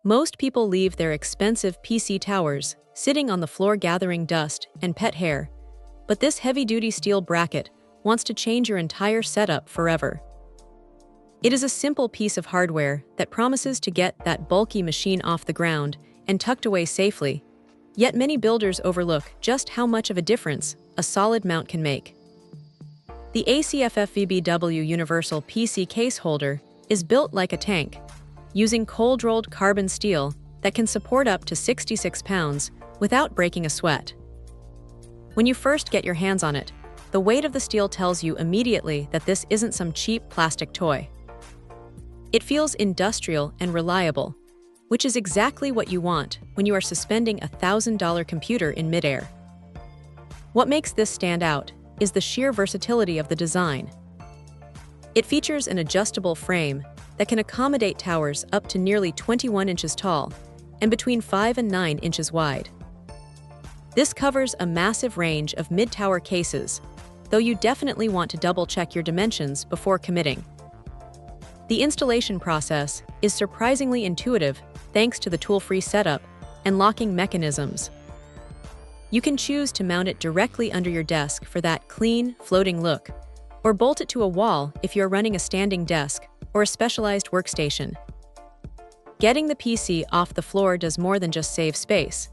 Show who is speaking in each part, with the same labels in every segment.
Speaker 1: Most people leave their expensive PC towers sitting on the floor gathering dust and pet hair, but this heavy-duty steel bracket wants to change your entire setup forever. It is a simple piece of hardware that promises to get that bulky machine off the ground and tucked away safely, yet many builders overlook just how much of a difference a solid mount can make. The ACFFVBW Universal PC Case Holder is built like a tank, using cold-rolled carbon steel that can support up to 66 pounds without breaking a sweat. When you first get your hands on it, the weight of the steel tells you immediately that this isn't some cheap plastic toy. It feels industrial and reliable, which is exactly what you want when you are suspending a $1,000 computer in midair. What makes this stand out is the sheer versatility of the design. It features an adjustable frame that can accommodate towers up to nearly 21 inches tall and between 5 and 9 inches wide. This covers a massive range of mid-tower cases, though you definitely want to double-check your dimensions before committing. The installation process is surprisingly intuitive thanks to the tool-free setup and locking mechanisms. You can choose to mount it directly under your desk for that clean, floating look, or bolt it to a wall if you're running a standing desk or a specialized workstation. Getting the PC off the floor does more than just save space.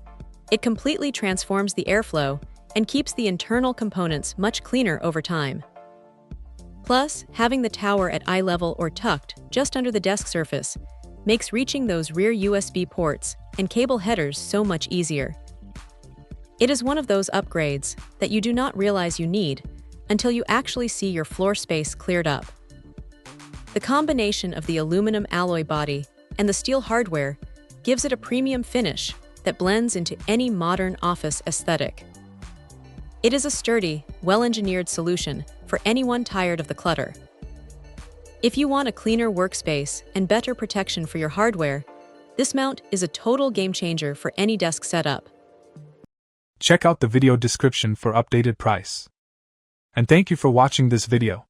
Speaker 1: It completely transforms the airflow and keeps the internal components much cleaner over time. Plus, having the tower at eye level or tucked just under the desk surface makes reaching those rear USB ports and cable headers so much easier. It is one of those upgrades that you do not realize you need until you actually see your floor space cleared up. The combination of the aluminum alloy body and the steel hardware gives it a premium finish that blends into any modern office aesthetic. It is a sturdy, well-engineered solution for anyone tired of the clutter. If you want a cleaner workspace and better protection for your hardware, this mount is a total game-changer for any desk setup.
Speaker 2: Check out the video description for updated price. And thank you for watching this video.